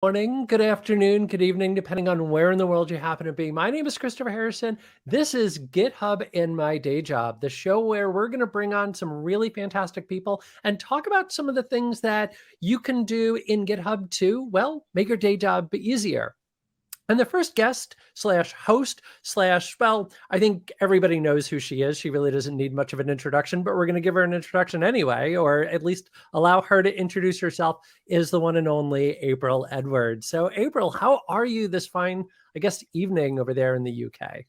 Morning, good afternoon, good evening, depending on where in the world you happen to be. My name is Christopher Harrison. This is GitHub in My Day Job, the show where we're going to bring on some really fantastic people and talk about some of the things that you can do in GitHub to, well, make your day job easier. And the first guest slash host slash, well, I think everybody knows who she is. She really doesn't need much of an introduction, but we're going to give her an introduction anyway, or at least allow her to introduce herself, is the one and only April Edwards. So April, how are you this fine, I guess, evening over there in the UK?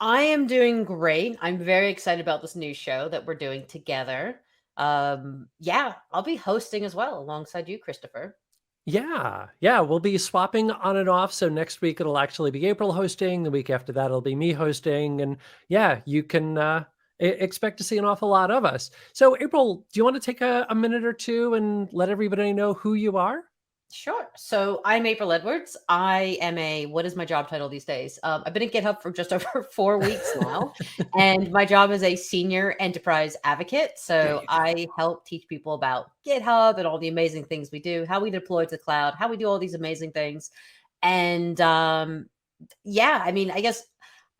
I am doing great. I'm very excited about this new show that we're doing together. Yeah, I'll be hosting as well alongside you, Christopher. Yeah, we'll be swapping on and off. So next week it'll actually be April hosting. The week after that it'll be me hosting. And yeah, you can expect to see an awful lot of us. So April, do you want to take a minute or two and let everybody know who you are? Sure. So I'm April Edwards. I am what is my job title these days? I've been at GitHub for just over 4 weeks now, and my job is a senior enterprise advocate. There So you go. I help teach people about GitHub and all the amazing things we do, how we deploy to the cloud, how we do all these amazing things. And yeah, I mean, I guess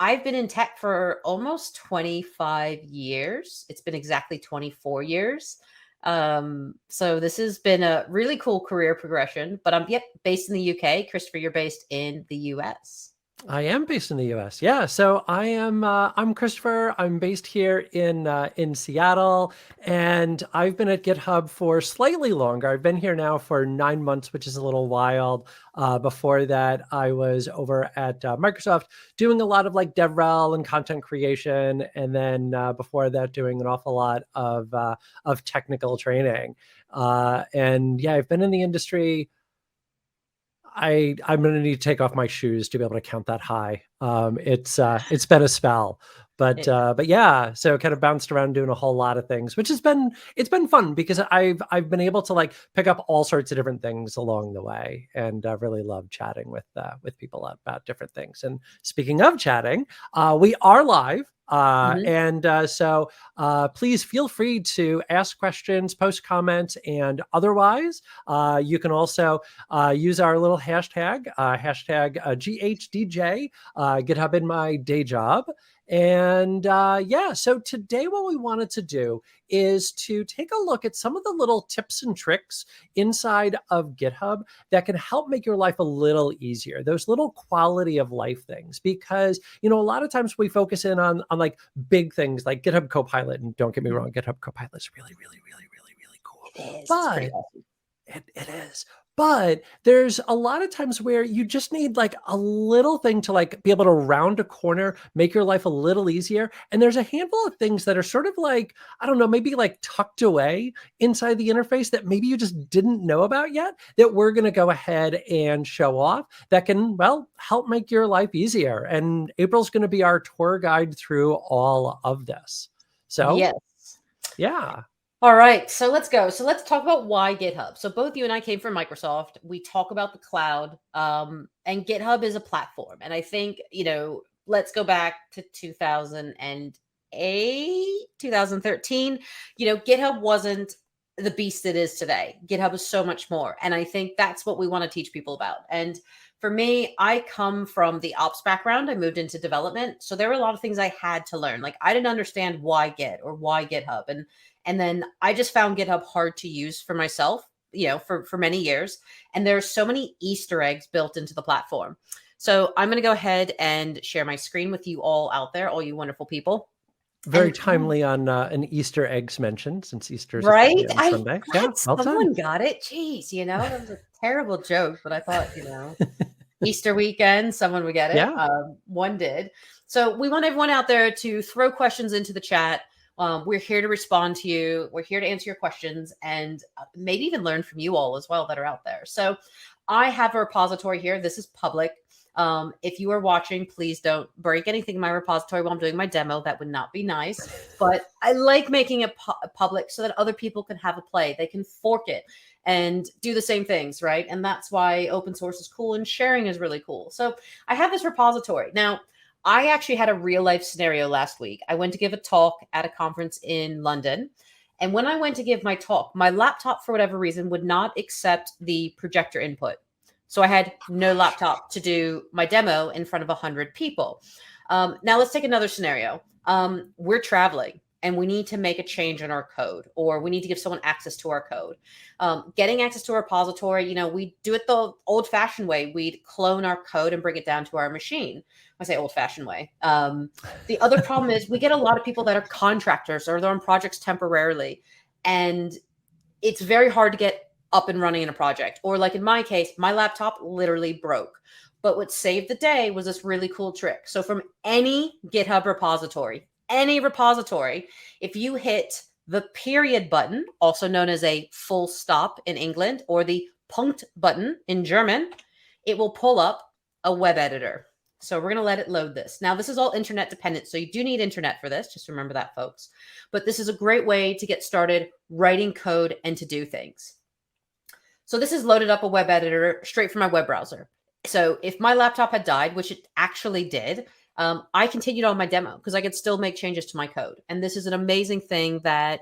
I've been in tech for almost 25 years. It's been exactly 24 years. So this has been a really cool career progression, but I'm based in the UK. Christopher, you're based in the US. I am based in the US. Yeah. So I'm Christopher. I'm based here in Seattle, and I've been at GitHub for slightly longer. I've been here now for 9 months, which is a little wild. Before that, I was over at Microsoft doing a lot of like DevRel and content creation, and then before that, doing an awful lot of technical training. And yeah, I've been in the industry. I'm going to need to take off my shoes to be able to count that high. It's been a spell, but It- yeah. So kind of bounced around doing a whole lot of things, which it's been fun because I've been able to like pick up all sorts of different things along the way, and really love chatting with people about different things. And speaking of chatting, we are live. Mhm. And so please feel free to ask questions, post comments, and otherwise, you can also use our little hashtag, GHDJ, GitHub in My Day Job. And yeah, so today what we wanted to do is to take a look at some of the little tips and tricks inside of GitHub that can help make your life a little easier, those little quality of life things. Because, a lot of times we focus in on like big things like GitHub Copilot. And don't get me wrong, GitHub Copilot is really, really, really, really, really cool. It is. It's pretty But awesome. it is. But there's a lot of times where you just need like a little thing to like be able to round a corner, make your life a little easier. And there's a handful of things that are sort of like, I don't know, maybe like tucked away inside the interface that maybe you just didn't know about yet that we're going to go ahead and show off that can, well, help make your life easier. And April's going to be our tour guide through all of this. So, Yes. yeah. All right, so let's go. So let's talk about why GitHub. So both you and I came from Microsoft. We talk about the cloud, and GitHub is a platform. And I think, let's go back to 2008, 2013. GitHub wasn't the beast it is today. GitHub is so much more. And I think that's what we want to teach people about. And for me, I come from the ops background. I moved into development. So there were a lot of things I had to learn. Like I didn't understand why Git or why GitHub. And then I just found GitHub hard to use for myself, for many years. And there's so many Easter eggs built into the platform. So I'm going to go ahead and share my screen with you all out there, all you wonderful people. Very And timely on an Easter eggs mention since Easter's right, apparently on I Sunday. Yeah, thought well done. someone got it. Jeez, that was a terrible joke, but I thought, Easter weekend, someone would get it. Yeah, One did. So we want everyone out there to throw questions into the chat. We're here to respond to you. We're here to answer your questions and maybe even learn from you all as well that are out there. So I have a repository here. This is public. If you are watching, please don't break anything in my repository while I'm doing my demo. That would not be nice. But I like making it public so that other people can have a play. They can fork it and do the same things, right? And that's why open source is cool and sharing is really cool. So I have this repository. Now, I actually had a real life scenario last week. I went to give a talk at a conference in London. And when I went to give my talk, my laptop, for whatever reason, would not accept the projector input. So I had no laptop to do my demo in front of 100 people. Now let's take another scenario. We're traveling and we need to make a change in our code, or we need to give someone access to our code. Getting access to a repository, we do it the old fashioned way. We'd clone our code and bring it down to our machine. I say old fashioned way. The other problem is we get a lot of people that are contractors or they're on projects temporarily, and it's very hard to get up and running in a project. Or like in my case, my laptop literally broke. But what saved the day was this really cool trick. So from any GitHub repository, if you hit the period button, also known as a full stop in England, or the Punkt button in German, it will pull up a web editor. So we're going to let it load this. Now, this is all internet dependent, so you do need internet for this. Just remember that, folks. But this is a great way to get started writing code and to do things. So this is loaded up a web editor straight from my web browser. So if my laptop had died, which it actually did, I continued on my demo because I could still make changes to my code. And this is an amazing thing that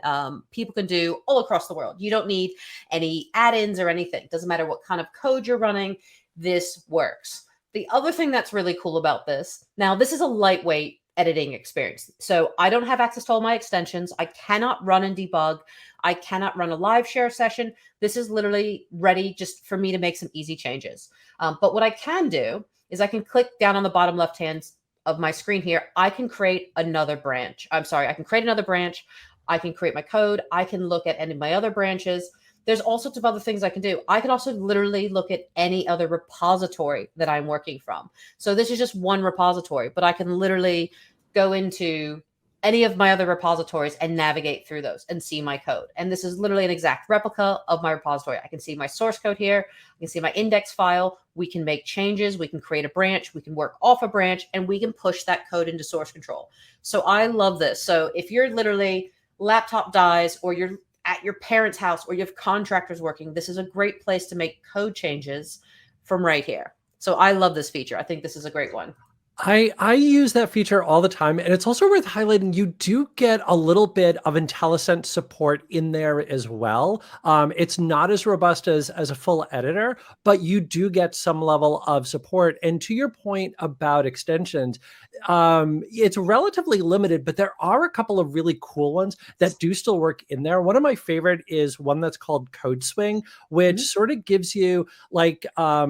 people can do all across the world. You don't need any add-ins or anything. It doesn't matter what kind of code you're running. This works. The other thing that's really cool about this, now this is a lightweight editing experience. So I don't have access to all my extensions. I cannot run and debug. I cannot run a live share session. This is literally ready just for me to make some easy changes. But what I can do is I can click down on the bottom left-hand of my screen here. I can create another branch. I can create another branch. I can create my code. I can look at any of my other branches. There's all sorts of other things I can do. I can also literally look at any other repository that I'm working from. So this is just one repository, but I can literally go into any of my other repositories and navigate through those and see my code. And this is literally an exact replica of my repository. I can see my source code here. I can see my index file. We can make changes. We can create a branch. We can work off a branch, and we can push that code into source control. So I love this. So if you're literally laptop dies, or you're at your parents' house, or you have contractors working, this is a great place to make code changes from right here. So I love this feature. I think this is a great one. I use that feature all the time, and it's also worth highlighting. You do get a little bit of IntelliSense support in there as well. It's not as robust as a full editor, but you do get some level of support. And to your point about extensions, it's relatively limited, but there are a couple of really cool ones that do still work in there. One of my favorite is one that's called Code Swing, which sort of gives you like a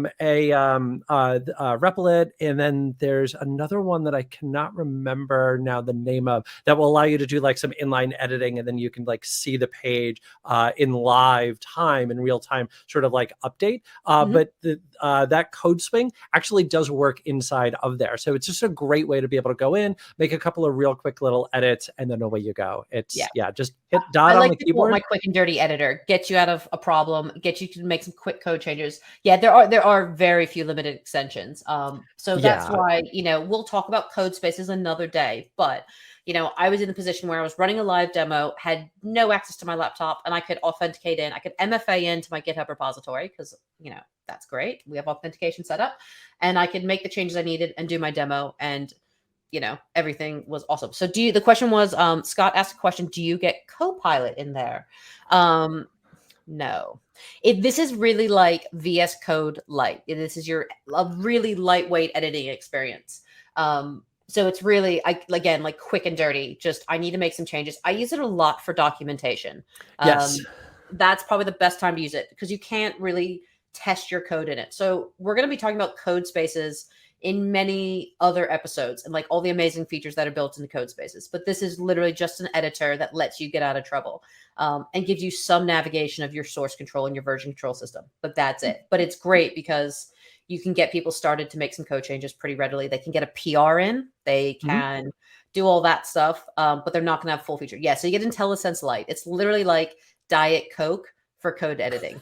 replit, and then there's another one that I cannot remember now the name of, that will allow you to do like some inline editing, and then you can like see the page in live time, in real time, sort of like update. But that Code Swing actually does work inside of there. So it's just a great way to be able to go in, make a couple of real quick little edits, and then away you go. It's just hit dot on the keyboard. My quick and dirty editor, get you out of a problem, get you to make some quick code changes. Yeah, there are very few limited extensions. So that's why, we'll talk about code spaces another day. But I was in the position where I was running a live demo, had no access to my laptop, and I could authenticate in. I could MFA into my GitHub repository because, that's great. We have authentication set up, and I could make the changes I needed and do my demo, and, everything was awesome. So the question was, Scott asked a question, do you get Copilot in there? No. This is really like VS Code Lite. This is a really lightweight editing experience. So it's really, again, like quick and dirty. Just, I need to make some changes. I use it a lot for documentation. Yes. That's probably the best time to use it because you can't really test your code in it. So we're going to be talking about code spaces in many other episodes and like all the amazing features that are built into code spaces. But this is literally just an editor that lets you get out of trouble and gives you some navigation of your source control and your version control system. But that's it. But it's great because you can get people started to make some code changes pretty readily. They can get a PR in, they can do all that stuff, but they're not going to have full feature. Yeah, so you get IntelliSense Lite. It's literally like Diet Coke for code editing.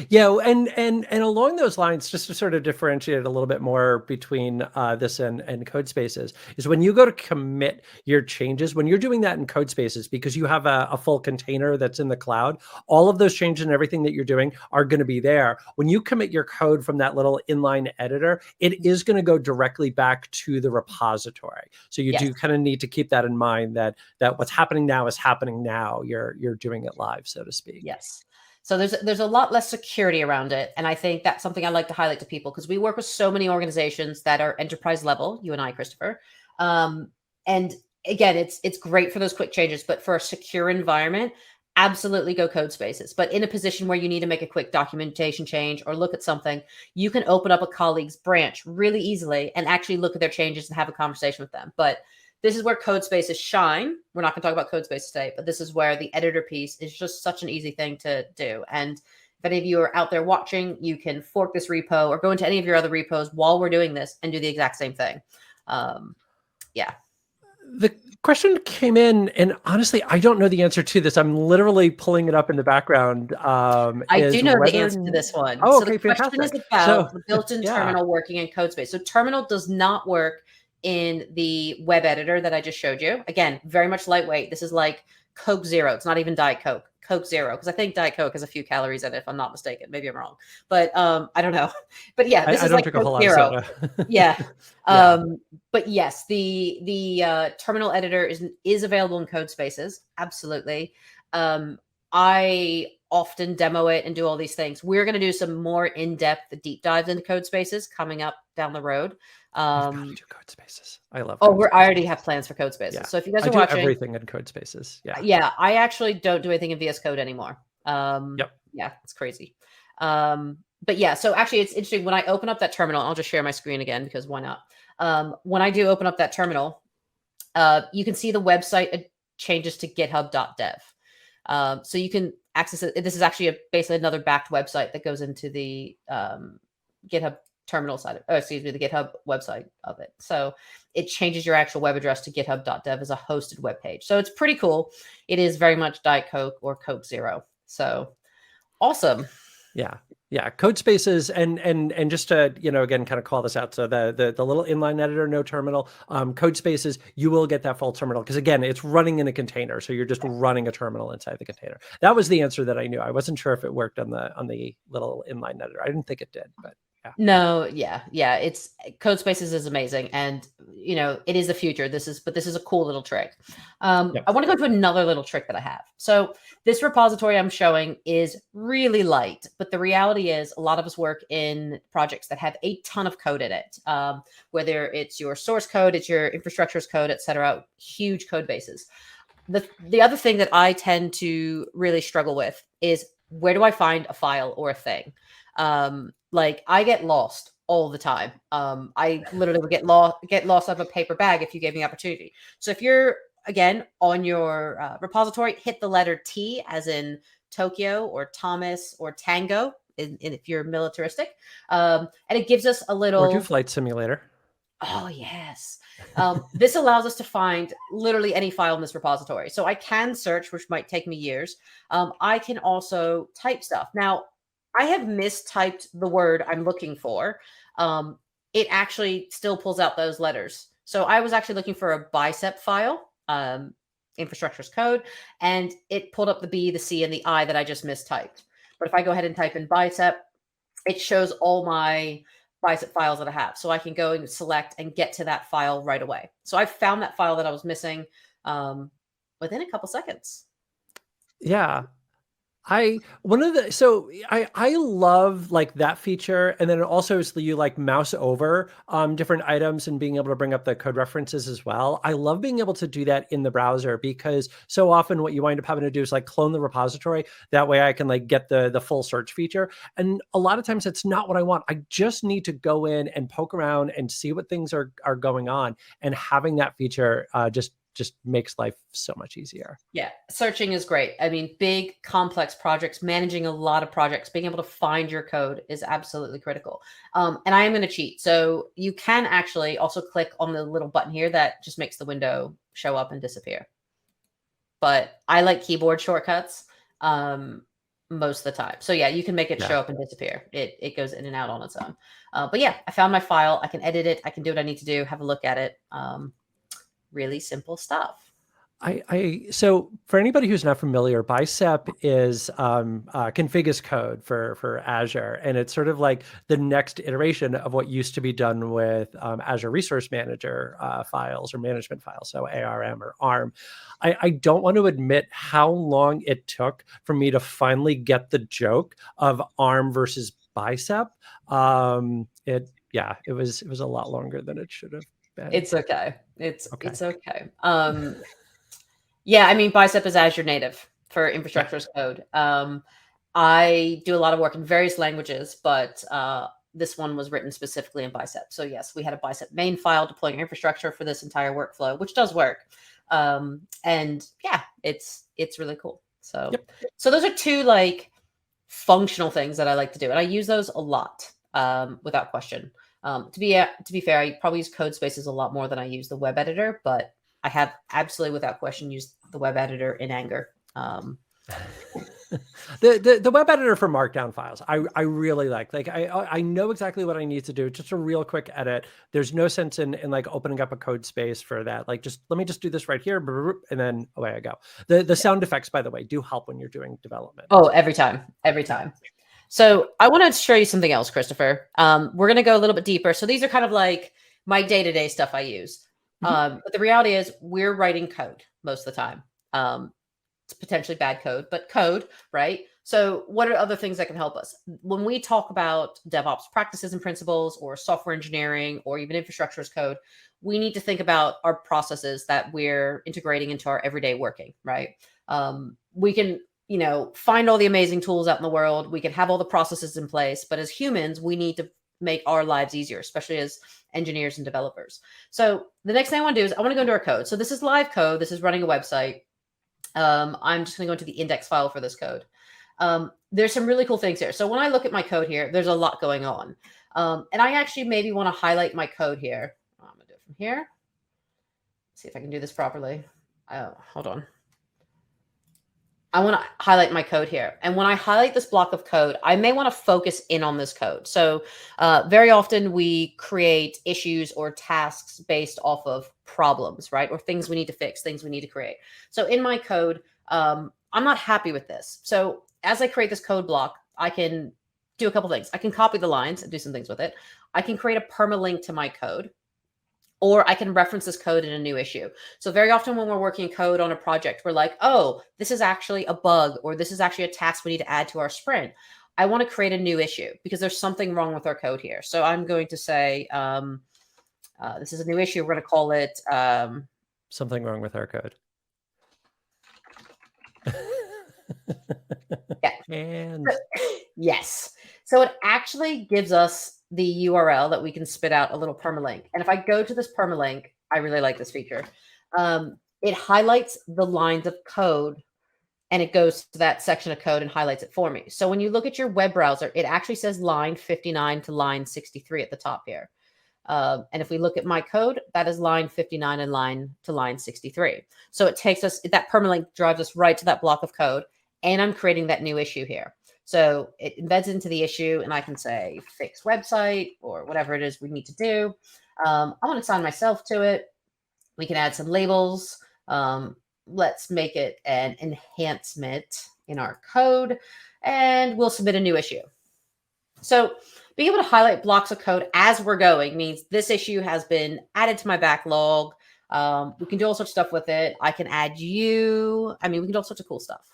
Yeah, and along those lines, just to sort of differentiate a little bit more between this and code spaces, is when you go to commit your changes, when you're doing that in code spaces, because you have a full container that's in the cloud, all of those changes and everything that you're doing are going to be there. When you commit your code from that little inline editor, it is going to go directly back to the repository. So you do kind of need to keep that in mind, that what's happening now is happening now. You're doing it live, so to speak. Yes. So there's a lot less security around it. And I think that's something I like to highlight to people because we work with so many organizations that are enterprise level, you and I, Christopher. And again, it's great for those quick changes, but for a secure environment, absolutely go code spaces. But in a position where you need to make a quick documentation change or look at something, you can open up a colleague's branch really easily and actually look at their changes and have a conversation with them. But this is where code spaces shine. We're not going to talk about code spaces today, but this is where the editor piece is just such an easy thing to do. And if any of you are out there watching, you can fork this repo or go into any of your other repos while we're doing this and do the exact same thing. Yeah. The question came in, and honestly, I don't know the answer to this. I'm literally pulling it up in the background. I do know the answer to this one. Oh, so okay, the question fantastic. is about the built-in yeah. terminal working in CodeSpace. So terminal does not work in the web editor that I just showed you. Again, very much lightweight. This is like Coke Zero. It's not even Diet Coke. Coke Zero, because I think Diet Coke has a few calories in it, if I'm not mistaken. Maybe I'm wrong, but I don't know. But yeah, this is like Coke Zero. Yeah. But yes, the terminal editor is available in code spaces. Absolutely. I often demo it and do all these things. We're going to do some more in-depth deep dives into code spaces coming up down the road. Got to do code spaces. I love. I already have plans for code spaces. Yeah. So if you guys are watching, everything in code spaces. Yeah. I actually don't do anything in VS Code anymore. Yeah, it's crazy. But yeah, so actually it's interesting when I open up that terminal. I'll just share my screen again because why not? When I do open up that terminal, you can see the website changes to github.dev. So you can access it. This is actually basically another backed website that goes into the GitHub terminal side, the GitHub website of it. So it changes your actual web address to github.dev as a hosted web page. So it's pretty cool. It is very much Diet Coke or Coke Zero. So awesome. Yeah. Code spaces and just to, again, kind of call this out. So the little inline editor, no terminal, code spaces, you will get that full terminal. Because again, it's running in a container. So you're just running a terminal inside the container. That was the answer that I knew. I wasn't sure if it worked on the little inline editor. I didn't think it did, but yeah. No, yeah. It's code spaces is amazing. And it is the future. This is a cool little trick. I want to go to another little trick that I have. So this repository I'm showing is really light, but the reality is a lot of us work in projects that have a ton of code in it. Whether it's your source code, it's your infrastructure's code, et cetera, huge code bases. The other thing that I tend to really struggle with is where do I find a file or a thing? Like I get lost all the time. I literally would get lost out of a paper bag if you gave me opportunity. So if you're again on your repository, hit the letter T as in Tokyo or Thomas or Tango, if you're militaristic, and it gives us a little. Or do Flight Simulator. Oh yes. This allows us to find literally any file in this repository. So I can search, which might take me years. I can also type stuff. Now, I have mistyped the word I'm looking for. It actually still pulls out those letters. So I was actually looking for a bicep file, infrastructure's code, and it pulled up the B, the C, and the I that I just mistyped. But if I go ahead and type in bicep, it shows all my bicep files that I have. So I can go and select and get to that file right away. So I found that file that I was missing within a couple seconds. Yeah. I love like that feature. And then it also is you like mouse over different items and being able to bring up the code references as well. I love being able to do that in the browser because so often what you wind up having to do is like clone the repository. That way I can like get the full search feature. And a lot of times it's not what I want. I just need to go in and poke around and see what things are going on. And having that feature just makes life so much easier. Yeah, searching is great. I mean, big, complex projects, managing a lot of projects, being able to find your code is absolutely critical. And I am going to cheat. So you can actually also click on the little button here that just makes the window show up and disappear. But I like keyboard shortcuts most of the time. So yeah, you can make it show up and disappear. It goes in and out on its own. But yeah, I found my file. I can edit it. I can do what I need to do, have a look at it. Really simple stuff. So for anybody who's not familiar, Bicep is config as code for Azure, and it's sort of like the next iteration of what used to be done with Azure Resource Manager files or management files, so ARM or ARM. I don't want to admit how long it took for me to finally get the joke of ARM versus Bicep. It was a lot longer than it should have been. It's okay. It's Okay. okay. Yeah, I mean, Bicep is Azure native for infrastructure as code. I do a lot of work in various languages, but this one was written specifically in Bicep. So yes, we had a Bicep main file deploying infrastructure for this entire workflow, which does work. And yeah, it's really cool. So so those are two like functional things that I like to do, and I use those a lot without question. To be fair, I probably use Codespaces a lot more than I use the web editor, but I have absolutely without question used the web editor in anger. The web editor for Markdown files, I really like I know exactly what I need to do. Just a real quick edit. There's no sense in like opening up a code space for that. Like let me just do this right here, and then away I go. The sound effects, by the way, do help when you're doing development. Oh, every time. So I want to show you something else, Christopher. We're going to go a little bit deeper. So these are kind of like my day-to-day stuff I use. But the reality is we're writing code most of the time. It's potentially bad code, but code, right? So what are other things that can help us? When we talk about DevOps practices and principles or software engineering or even infrastructure as code, we need to think about our processes that we're integrating into our everyday working, right? We can find all the amazing tools out in the world. We can have all the processes in place, but as humans, we need to make our lives easier, especially as engineers and developers. So the next thing I want to do is I want to go into our code. So this is live code. This is running a website. I'm just going to go into the index file for this code. There's some really cool things here. So when I look at my code here, there's a lot going on. And I actually maybe want to highlight my code here. I'm going to do it from here. See if I can do this properly. Hold on. I want to highlight my code here. And when I highlight this block of code, I may want to focus in on this code. So very often we create issues or tasks based off of problems, right? Or things we need to fix, things we need to create. So in my code, I'm not happy with this. So as I create this code block, I can do a couple things. I can copy the lines and do some things with it. I can create a permalink to my code. Or I can reference this code in a new issue. So very often when we're working code on a project, we're like, oh, this is actually a bug, or this is actually a task we need to add to our sprint. I want to create a new issue because there's something wrong with our code here. So I'm going to say, this is a new issue. We're going to call it something wrong with our code. Yeah. And yes. So it actually gives us the URL that we can spit out a little permalink. And if I go to this permalink, I really like this feature. It highlights the lines of code and it goes to that section of code and highlights it for me. So when you look at your web browser, it actually says line 59 to line 63 at the top here. And if we look at my code, that is line 59 and line 63. So it takes us, that permalink drives us right to that block of code. And I'm creating that new issue here. So it embeds into the issue and I can say fix website or whatever it is we need to do. I want to assign myself to it. We can add some labels. Let's make it an enhancement in our code and we'll submit a new issue. So being able to highlight blocks of code as we're going means this issue has been added to my backlog. We can do all sorts of stuff with it. I can add you. I mean, we can do all sorts of cool stuff.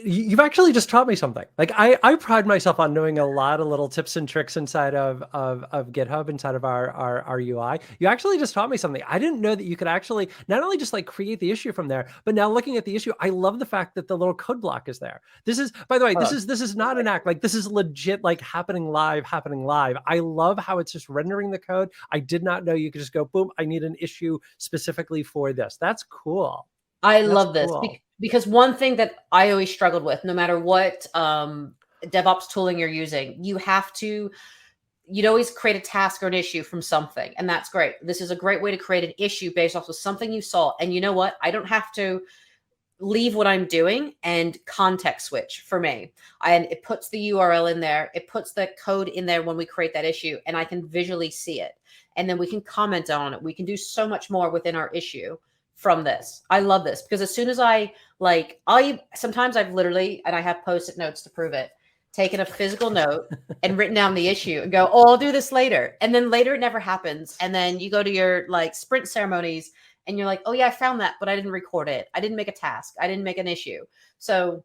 You've actually just taught me something. Like I pride myself on knowing a lot of little tips and tricks inside of GitHub, inside of our UI. You actually just taught me something. I didn't know that you could actually not only just like create the issue from there, but now looking at the issue, I love the fact that the little code block is there. This is, by the way, this is not an act. Like this is legit, like happening live. I love how it's just rendering the code. I did not know you could just go, boom, I need an issue specifically for this. That's cool. I love this because one thing that I always struggled with, no matter what DevOps tooling you're using, you'd always create a task or an issue from something. And that's great. This is a great way to create an issue based off of something you saw. And you know what? I don't have to leave what I'm doing and context switch for me. And it puts the URL in there. It puts the code in there when we create that issue and I can visually see it. And then we can comment on it. We can do so much more within our issue from this. I love this because as soon as sometimes I've literally, and I have Post-it notes to prove it, taken a physical note and written down the issue and go, oh, I'll do this later. And then later it never happens. And then you go to your like sprint ceremonies and you're like, oh yeah, I found that, but I didn't record it. I didn't make a task. I didn't make an issue. So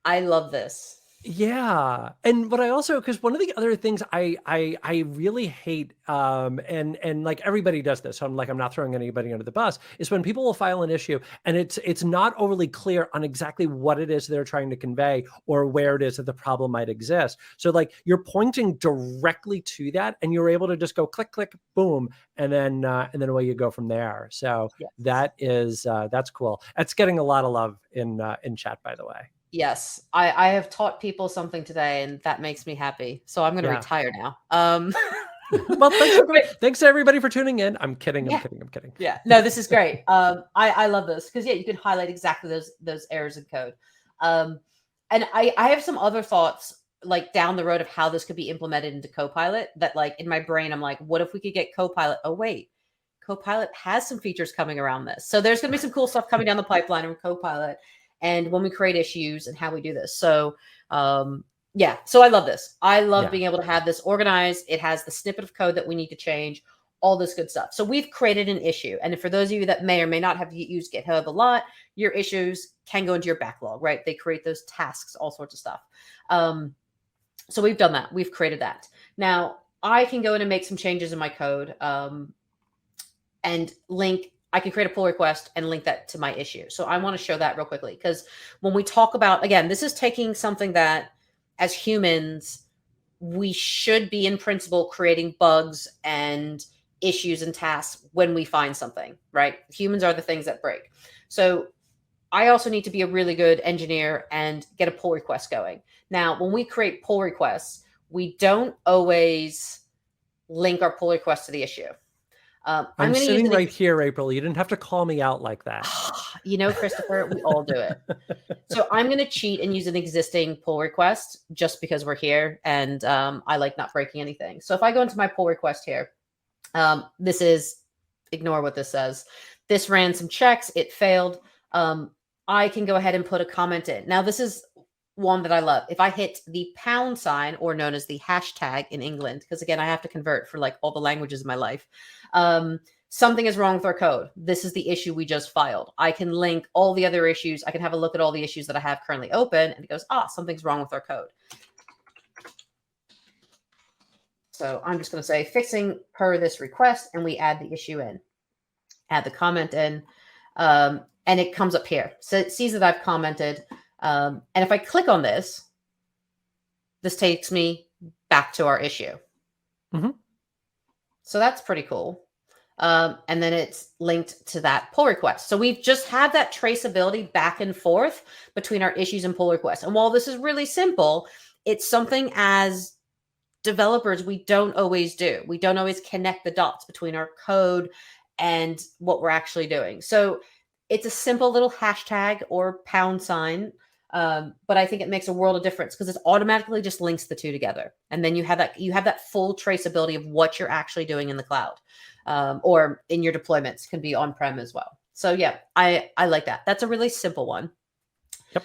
I love this. Yeah. And what I also, because one of the other things I really hate, and like everybody does this, so I'm not throwing anybody under the bus, is when people will file an issue and it's not overly clear on exactly what it is they're trying to convey or where it is that the problem might exist. So like you're pointing directly to that and you're able to just go click, click, boom, and then away you go from there. So yes. that's cool. That's getting a lot of love in chat, by the way. Yes, I have taught people something today, and that makes me happy. So I'm going to retire now. Well, thanks to everybody for tuning in. I'm kidding. I'm kidding. Yeah, no, this is great. I love this because you can highlight exactly those errors in code. And I have some other thoughts like down the road of how this could be implemented into Copilot. That like in my brain, I'm like, what if we could get Copilot? Oh wait, Copilot has some features coming around this. So there's going to be some cool stuff coming down the pipeline from Copilot. And when we create issues and how we do this. So, so I love this. I love being able to have this organized. It has the snippet of code that we need to change, all this good stuff. So we've created an issue. And for those of you that may or may not have used GitHub a lot, your issues can go into your backlog, right? They create those tasks, all sorts of stuff. So we've done that. We've created that. Now I can go in and make some changes in my code and I can create a pull request and link that to my issue. So I want to show that real quickly because when we talk about, again, this is taking something that as humans, we should be in principle creating bugs and issues and tasks when we find something, right? Humans are the things that break. So I also need to be a really good engineer and get a pull request going. Now, when we create pull requests, we don't always link our pull request to the issue. I'm sitting right here, April. You didn't have to call me out like that. You know, Christopher, we all do it. So I'm going to cheat and use an existing pull request just because we're here. And I like not breaking anything. So if I go into my pull request here, this is, ignore what this says. This ran some checks. It failed. I can go ahead and put a comment in. Now, this is one that I love. If I hit the pound sign, or known as the hashtag in England, because again, I have to convert for like all the languages in my life. Something is wrong with our code. This is the issue we just filed. I can link all the other issues. I can have a look at all the issues that I have currently open, and it goes, something's wrong with our code. So I'm just going to say fixing per this request, and we add the issue in, add the comment in, and it comes up here. So it sees that I've commented. And if I click on this, this takes me back to our issue. Mm-hmm. So that's pretty cool. And then it's linked to that pull request. So we've just had that traceability back and forth between our issues and pull requests. And while this is really simple, it's something as developers we don't always do. We don't always connect the dots between our code and what we're actually doing. So it's a simple little hashtag or pound sign. But I think it makes a world of difference because it automatically just links the two together. And then you have that full traceability of what you're actually doing in the cloud, or in your deployments, can be on-prem as well. So yeah, I like that. That's a really simple one. Yep.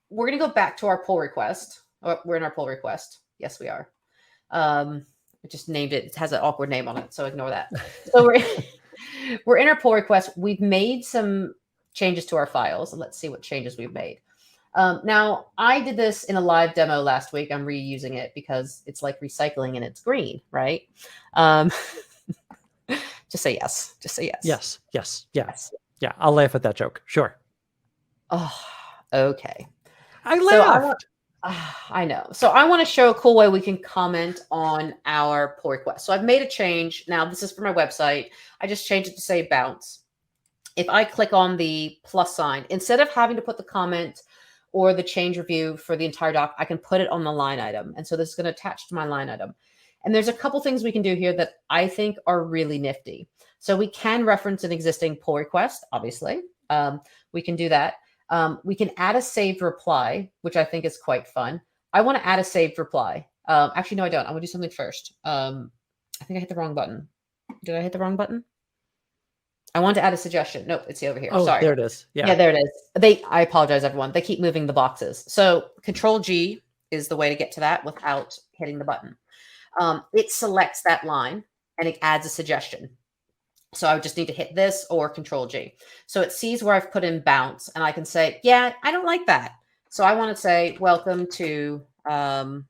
We're going to go back to our pull request. We're in our pull request. Yes, we are. I just named it. It has an awkward name on it, so ignore that. So we're in our pull request. We've made some changes to our files. Let's see what changes we've made. Now, I did this in a live demo last week. I'm reusing it because it's like recycling and it's green, right? Just say yes. Just say yes. Yes. Yeah, I'll laugh at that joke. Sure. Oh, okay. I laughed. I know. So I want to show a cool way we can comment on our pull request. So I've made a change. Now, this is for my website. I just changed it to say bounce. If I click on the plus sign, instead of having to put the comment or the change review for the entire doc, I can put it on the line item. And so this is going to attach to my line item. And there's a couple things we can do here that I think are really nifty. So we can reference an existing pull request, obviously. We can do that. We can add a saved reply, which I think is quite fun. I want to add a saved reply. Actually, no, I don't. I want to do something first. I think I hit the wrong button. Did I hit the wrong button? I want to add a suggestion. Nope, it's over here. Oh, Sorry. there it is. Yeah, Yeah. there it is. I apologize, everyone. They keep moving the boxes. So Control G is the way to get to that without hitting the button. It selects that line and it adds a suggestion. So I would just need to hit this or Control G. So it sees where I've put in bounce and I can say, yeah, I don't like that. So I want to say, welcome to, I'm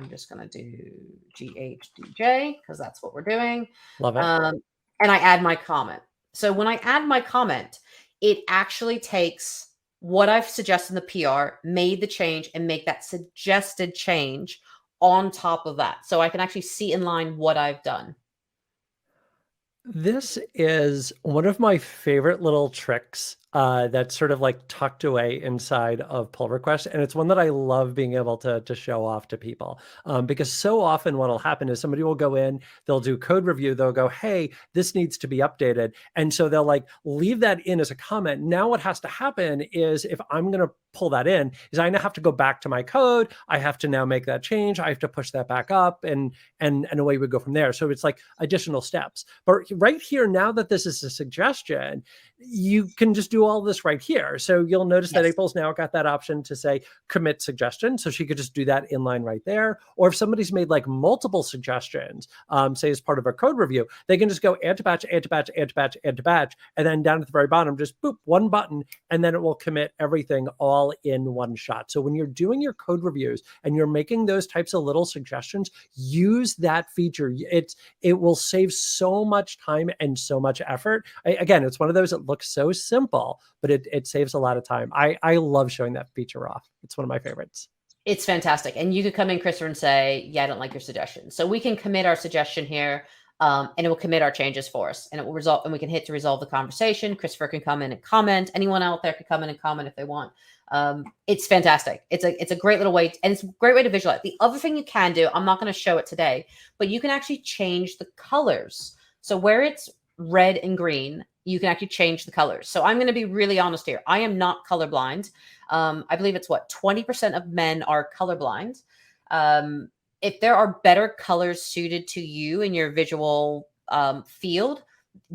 just going to do GHDJ because that's what we're doing. Love it. And I add my comment. So when I add my comment, it actually takes what I've suggested in the PR, made the change, and make that suggested change on top of that. So I can actually see in line what I've done. This is one of my favorite little tricks that's sort of like tucked away inside of pull requests. And it's one that I love being able to show off to people because so often what will happen is somebody will go in, they'll do code review, they'll go, hey, this needs to be updated. And so they'll like leave that in as a comment. Now what has to happen is if I'm going to pull that in is I now have to go back to my code. I have to now make that change. I have to push that back up and away we go from there. So it's like additional steps. But right here, now that this is a suggestion, you can just do all this right here. So you'll notice that April's now got that option to say commit suggestion. So she could just do that inline right there. Or if somebody's made like multiple suggestions, say as part of a code review, they can just go add to batch, add to batch, add to batch, add to batch. And then down at the very bottom, just boop, one button, and then it will commit everything all in one shot. So when you're doing your code reviews and you're making those types of little suggestions, use that feature. It will save so much time and so much effort. Again, it's one of those that looks so simple, but it saves a lot of time. I love showing that feature off. It's one of my favorites. It's fantastic. And you could come in, Christopher, and say, yeah, I don't like your suggestion. So we can commit our suggestion here and it will commit our changes for us and it will resolve, and we can hit to resolve the conversation. Christopher can come in and comment. Anyone out there can come in and comment if they want. It's fantastic. It's a great little way, and it's a great way to visualize. The other thing you can do, I'm not going to show it today, but you can actually change the colors. So where it's red and green, you can actually change the colors. So I'm going to be really honest here. I am not colorblind. I believe it's 20% of men are colorblind. If there are better colors suited to you in your visual field,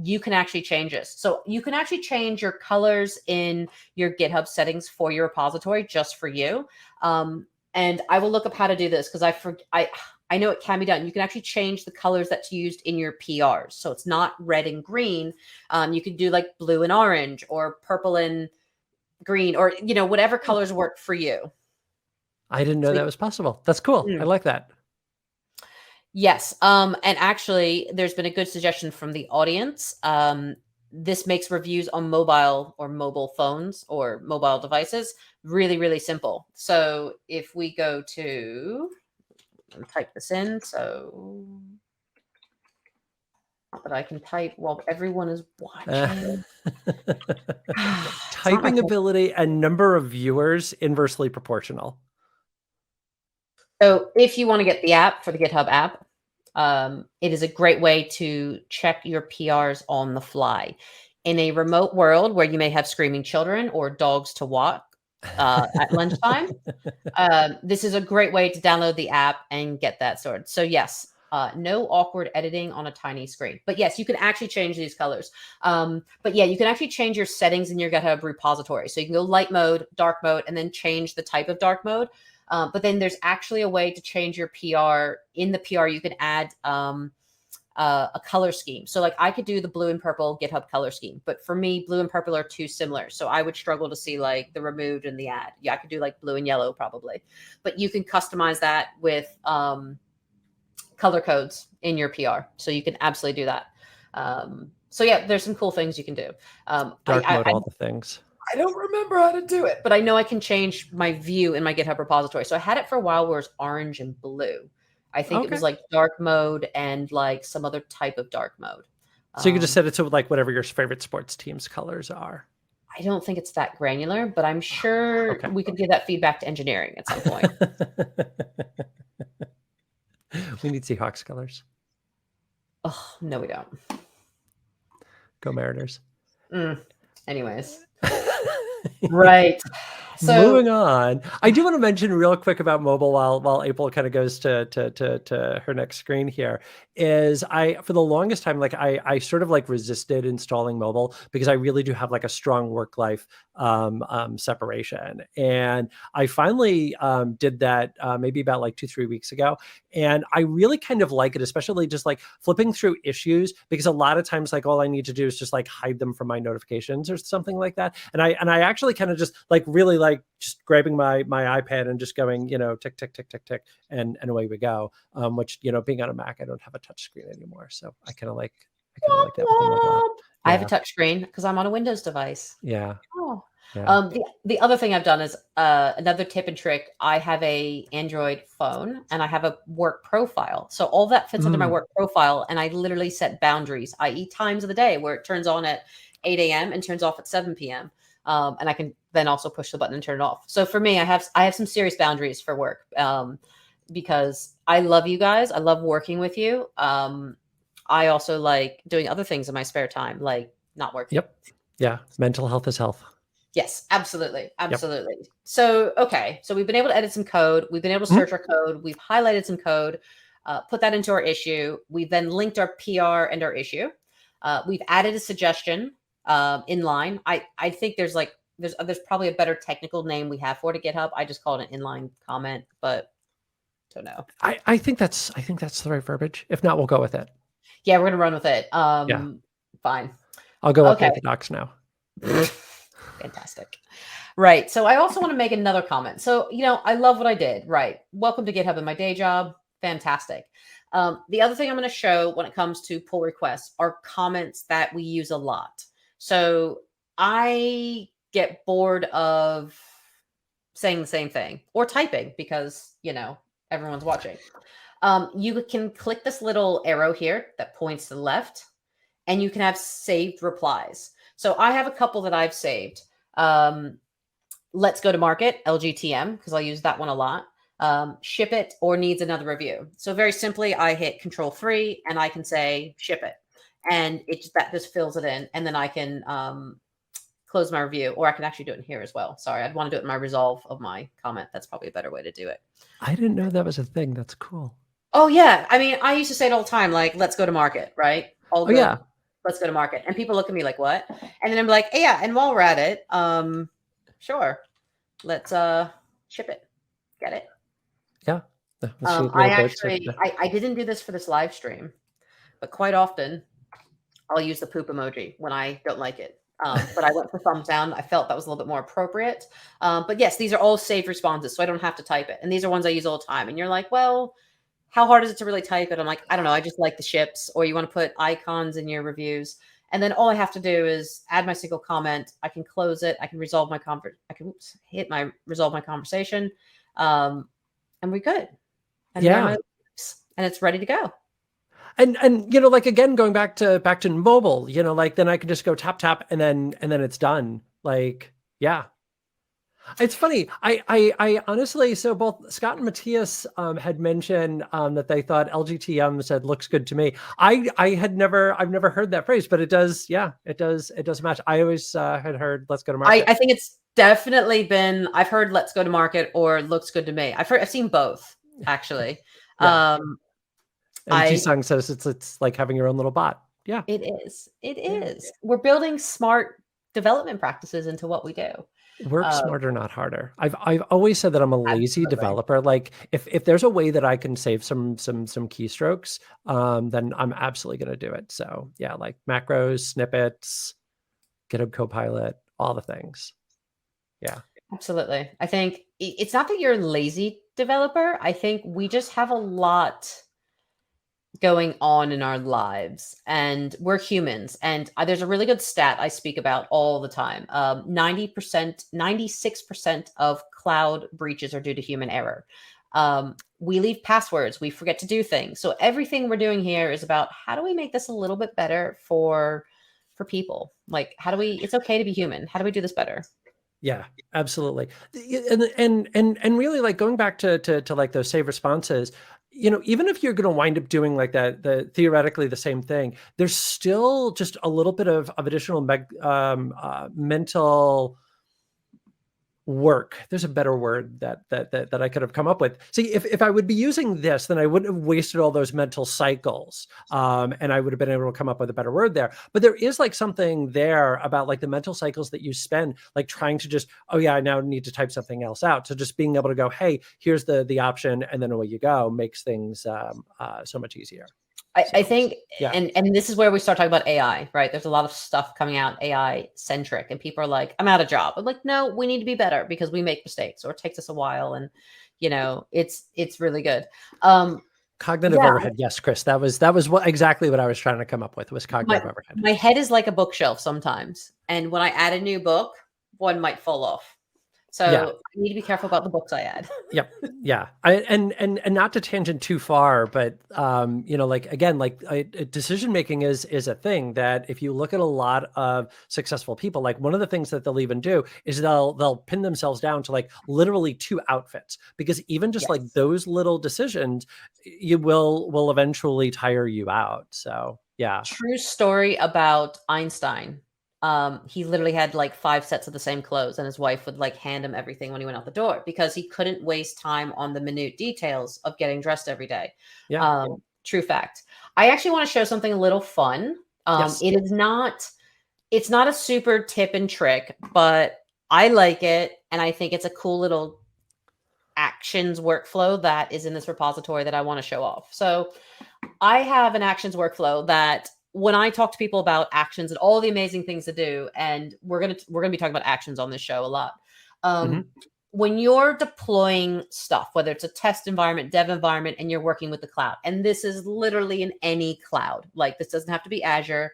you can actually change this. So you can actually change your colors in your GitHub settings for your repository just for you. And I will look up how to do this because I know it can be done. You can actually change the colors that's used in your PRs. So it's not red and green. You can do like blue and orange or purple and green or, whatever colors work for you. I didn't know that was possible. That's cool. I like that. Yes. And actually, there's been a good suggestion from the audience. This makes reviews on mobile phones or mobile devices really, really simple. So if we go to, type this in, so not that I can type while everyone is watching. Typing ability and number of viewers inversely proportional. So if you want to get the app for the GitHub app, it is a great way to check your PRs on the fly. In a remote world where you may have screaming children or dogs to walk at lunchtime, this is a great way to download the app and get that sorted. So yes, no awkward editing on a tiny screen. But yes, you can actually change these colors. But yeah, you can actually change your settings in your GitHub repository. So you can go light mode, dark mode, and then change the type of dark mode. But then there's actually a way to change your PR. In the PR, you can add a color scheme. So like I could do the blue and purple GitHub color scheme, but for me, blue and purple are too similar. So I would struggle to see like the removed and the add. Yeah, I could do like blue and yellow probably, but you can customize that with color codes in your PR. So you can absolutely do that. So yeah, there's some cool things you can do. Dark mode, all the things. I don't remember how to do it, but I know I can change my view in my GitHub repository. So I had it for a while where it's orange and blue. I think it was like dark mode and like some other type of dark mode. So you can just set it to like whatever your favorite sports team's colors are. I don't think it's that granular, but I'm sure we could give that feedback to engineering at some point. We need Seahawks colors. Oh, no, we don't. Go Mariners. Anyways. Right. So Moving on. I do want to mention real quick about mobile while April kind of goes to her next screen here is I for the longest time like I sort of like resisted installing mobile because I really do have like a strong work life separation, and I finally did that maybe about like 2-3 weeks ago, and I really kind of like it, especially just like flipping through issues, because a lot of times like all I need to do is just like hide them from my notifications or something like that, and I actually kind of just like really like just grabbing my iPad and just going, tick tick tick tick tick, and away we go. Which being on a Mac, I don't have a touch screen anymore, so I kind of like that with the mobile app. I have a Yeah, touch screen because I'm on a Windows device. yeah, Oh. yeah. The other thing I've done is another tip and trick. I have a Android phone and I have a work profile. So all that fits under my Mm. work profile, and I literally set boundaries, i.e., times of the day where it turns on at 8 a.m. and turns off at 7 p.m. And I can then also push the button and turn it off. So for me, I have some serious boundaries for work because I love you guys. I love working with you. I also like doing other things in my spare time, like not working. Yep. Yeah. Mental health is health. Yes, absolutely. Yep. Absolutely. So, okay. So we've been able to edit some code. We've been able to search our code. We've highlighted some code, put that into our issue. We've then linked our PR and our issue. We've added a suggestion inline. I think there's probably a better technical name we have for it at GitHub. I just call it an inline comment, but don't know. I think that's the right verbiage. If not, we'll go with it. Yeah, we're gonna run with it. Yeah. Fine. I'll go Okay. update the docs now. Fantastic. Right. So I also want to make another comment. So, I love what I did. Right. Welcome to GitHub in my day job. Fantastic. The other thing I'm going to show when it comes to pull requests are comments that we use a lot. So I get bored of saying the same thing or typing because, everyone's watching. You can click this little arrow here that points to the left, and you can have saved replies. So I have a couple that I've saved. Let's go to market, LGTM, because I'll use that one a lot. Ship it or needs another review. So very simply, I hit Control-3 and I can say ship it, and that just fills it in, and then I can close my review, or I can actually do it in here as well. Sorry, I'd want to do it in my resolve of my comment. That's probably a better way to do it. I didn't know that was a thing. That's cool. Oh yeah, I mean, I used to say it all the time, like let's go to market, right? All good. Yeah. Let's go to market. And people look at me like, what? And then I'm like, hey, yeah. And while we're at it, sure. Let's ship it. Get it? Yeah. I didn't do this for this live stream, but quite often I'll use the poop emoji when I don't like it. But I went for thumbs down. I felt that was a little bit more appropriate. But yes, these are all saved responses, so I don't have to type it. And these are ones I use all the time. And you're like, well, how hard is it to really type it? I'm like, I don't know. I just like the ships, or you want to put icons in your reviews. And then all I have to do is add my single comment. I can close it. I can resolve my resolve my conversation. And we're good. And and it's ready to go. And like again, going back to mobile, like then I can just go tap and then it's done. Like, yeah. It's funny. I honestly, so both Scott and Matthias had mentioned that they thought LGTM said looks good to me. I've never heard that phrase, but it does. Yeah, it does match. I always had heard let's go to market. I think it's definitely been. I've heard let's go to market or looks good to me. I've seen both actually. Yeah. And Jisung says it's like having your own little bot. Yeah, it is. It is. We're building smart development practices into what we do. Work smarter, not harder. I've always said that I'm a lazy developer. Like if there's a way that I can save some keystrokes, then I'm absolutely going to do it. So yeah, like macros, snippets, GitHub Copilot, all the things. Yeah, absolutely. I think it's not that you're a lazy developer. I think we just have a lot going on in our lives, and we're humans. And there's a really good stat I speak about all the time. 96% of cloud breaches are due to human error. We leave passwords, we forget to do things. So everything we're doing here is about how do we make this a little bit better for people? Like, it's okay to be human. How do we do this better? Yeah, absolutely. And really, like going back to like those save responses, even if you're going to wind up doing like that, theoretically the same thing, there's still just a little bit of additional mental work. There's a better word that I could have come up with. See, if I would be using this, then I wouldn't have wasted all those mental cycles, and I would have been able to come up with a better word there. But there is like something there about like the mental cycles that you spend, like trying to just, oh yeah, I now need to type something else out. So just being able to go, hey, here's the option, and then away you go, makes things so much easier. I think, yeah. and this is where we start talking about AI, right? There's a lot of stuff coming out AI centric, and people are like, I'm out of job. I'm like, no, we need to be better because we make mistakes or it takes us a while. And, it's really good. Cognitive overhead. Yes, Chris, that was exactly what I was trying to come up with, was cognitive overhead. My head is like a bookshelf sometimes. And when I add a new book, one might fall off. So I need to be careful about the books I add. Yep. Yeah. And not to tangent too far, but like again, like decision making is a thing that if you look at a lot of successful people, like one of the things that they'll even do is they'll pin themselves down to like literally 2 outfits, because even just like those little decisions, you will eventually tire you out. So yeah. True story about Einstein. He literally had like 5 sets of the same clothes, and his wife would like hand him everything when he went out the door because he couldn't waste time on the minute details of getting dressed every day. Yeah. True fact. I actually want to show something a little fun. It's not a super tip and trick, but I like it. And I think it's a cool little actions workflow that is in this repository that I want to show off. So I have an actions workflow that when I talk to people about actions and all the amazing things to do, and we're gonna be talking about actions on this show a lot. When you're deploying stuff, whether it's a test environment, dev environment, and you're working with the cloud, and this is literally in any cloud, like this doesn't have to be Azure.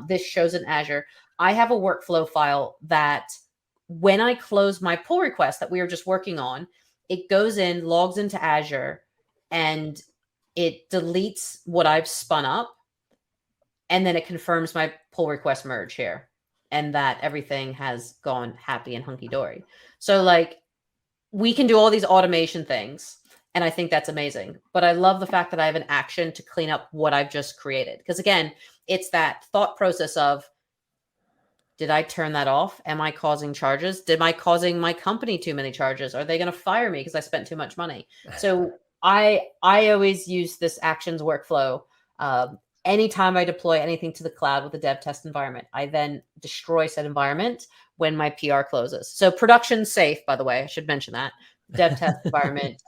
This shows in Azure. I have a workflow file that when I close my pull request that we were just working on, it goes in, logs into Azure, and it deletes what I've spun up. And then it confirms my pull request merge here and that everything has gone happy and hunky dory. So like we can do all these automation things. And I think that's amazing. But I love the fact that I have an action to clean up what I've just created. Because again, it's that thought process of, did I turn that off? Am I causing charges? Am I causing my company too many charges? Are they going to fire me because I spent too much money? So I always use this actions workflow. Anytime I deploy anything to the cloud with a dev test environment, I then destroy said environment when my PR closes. So production safe, by the way, I should mention that. Dev test environment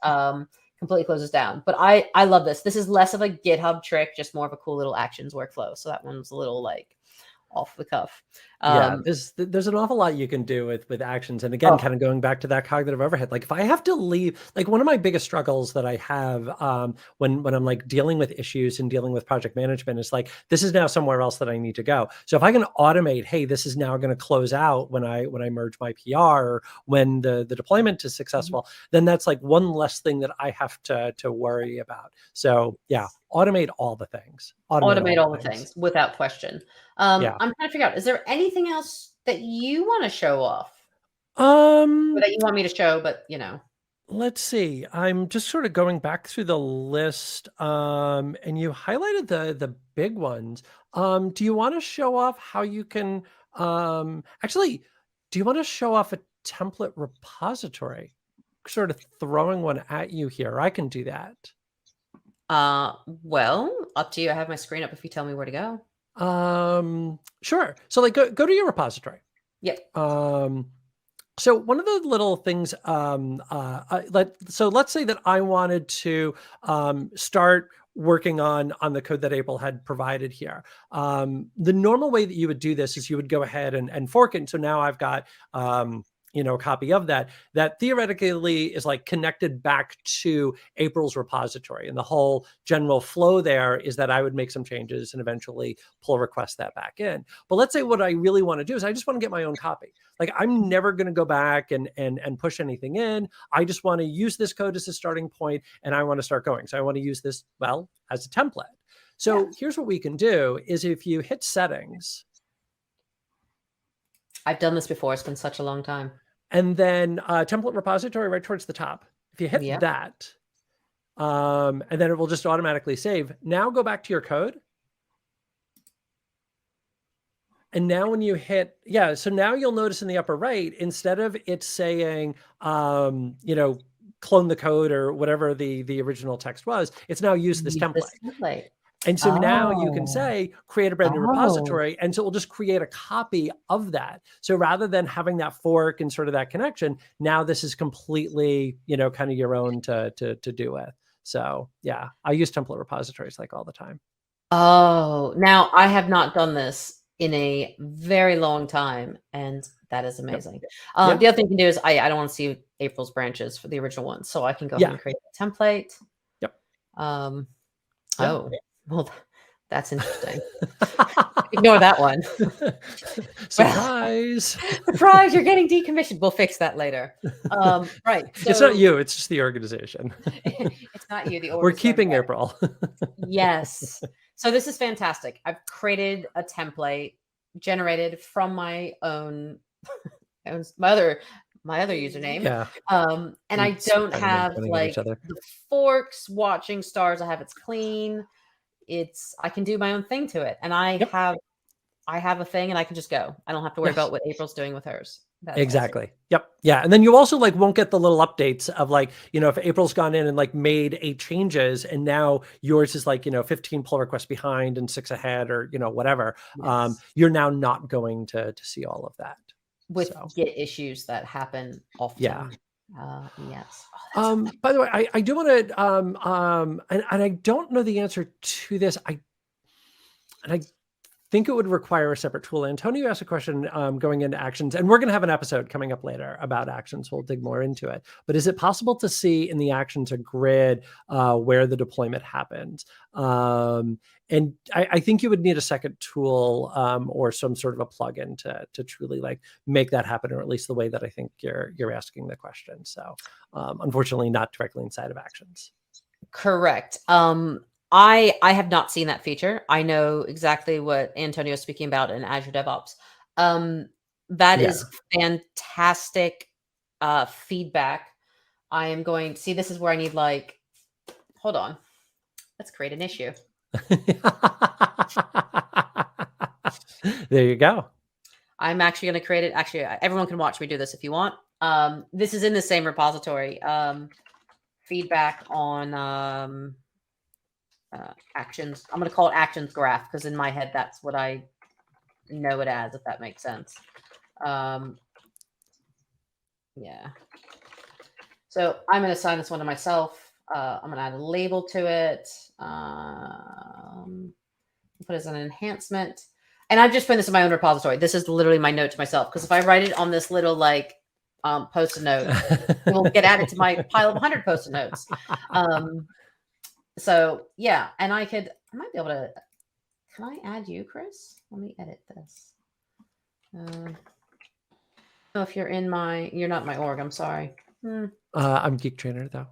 completely closes down. But I love this. This is less of a GitHub trick, just more of a cool little actions workflow. So that one's a little like off the cuff. There's an awful lot you can do with actions. And again, kind of going back to that cognitive overhead, like if I have to leave, like one of my biggest struggles that I have when I'm like dealing with issues and dealing with project management is like, this is now somewhere else that I need to go. So if I can automate, hey, this is now going to close out when I merge my PR or when the deployment is successful, then that's like one less thing that I have to worry about. So yeah, automate all the things. Automate all the things without question. I'm trying to figure out, is there anything else that you want to show off? Or that you want me to show, but let's see. I'm just sort of going back through the list, and you highlighted the big ones. Do you want to show off how you can actually? Do you want to show off a template repository? Sort of throwing one at you here. I can do that. Well, up to you. I have my screen up if you tell me where to go. Sure. So like go to your repository. Yep. So one of the little things, so let's say that I wanted to start working on the code that April had provided here. The normal way that you would do this is you would go ahead and fork it. And so now I've got a copy of that theoretically is like connected back to April's repository. And the whole general flow there is that I would make some changes and eventually pull request that back in. But let's say what I really want to do is I just want to get my own copy. Like I'm never going to go back and push anything in. I just want to use this code as a starting point and I want to start going. So I want to use this, well, as a template. So here's what we can do is if you hit settings, I've done this before. It's been such a long time. And then template repository right towards the top. If you hit that, and then it will just automatically save. Now go back to your code. And now when you hit, so now you'll notice in the upper right, instead of it saying, you know, clone the code or whatever the original text was, it's now use this Use template. this template. And so now you can Oh, say, create a brand new oh, repository. And so it will just create a copy of that. So rather than having that fork and sort of that connection, now this is completely, you know, kind of your own to do with. So yeah, I use template repositories like all the time. oh. Now I have not done this in a very long time, and that is Yep. amazing. Yeah. The other thing you can do is I don't want to see April's branches for the original one, so I can go ahead Yeah. and create a template. Yep. Yeah. Oh, well, that's interesting. Ignore that one. Surprise. Surprise, you're getting decommissioned. We'll fix that later. Right. It's not you, it's just the organization. It's not you. The We're org keeping April. Yes. So this is fantastic. I've created a template generated from my own my other username. Yeah. And I don't have like each other. the forks, watching stars. I have it's clean. I can do my own thing to it. And I have a thing and I can just go. I don't have to worry about what April's doing with hers. That's Exactly. awesome. Yep. Yeah. And then you also like won't get the little updates of like, you know, if April's gone in and like made 8 changes and now yours is like, you know, 15 pull requests behind and 6 ahead or, you know, whatever. Yes. You're now not going to see all of that. With Git issues that happen often. Yeah. Yes. By the way, I do want to, and I don't know the answer to this. I think it would require a separate tool. Antonio asked a question going into actions, and we're going to have an episode coming up later about actions. We'll dig more into it. But is it possible to see in the actions a grid where the deployment happens? And I think you would need a second tool or some sort of a plugin to truly like make that happen, or at least the way that I think you're asking the question. So unfortunately, not directly inside of actions. Correct. I have not seen that feature. I know exactly what Antonio is speaking about in Azure DevOps. That is fantastic feedback. I am going to see, this is where I need like, hold on, let's create an issue. There you go. I'm actually going to create it. Actually, everyone can watch me do this if you want. This is in the same repository. Feedback on actions. I'm going to call it actions graph because in my head, that's what I know it as, if that makes sense. Yeah. So I'm going to assign this one to myself. I'm going to add a label to it. Put it as an enhancement. And I've just put this in my own repository. This is literally my note to myself. Because if I write it on this little like post-it note, it will get added to my pile of 100 post-it notes. So yeah, and I might be able to, can I add you, Chris? Let me edit this. Oh, if you're not my org, I'm sorry. I'm Geek Trainer though.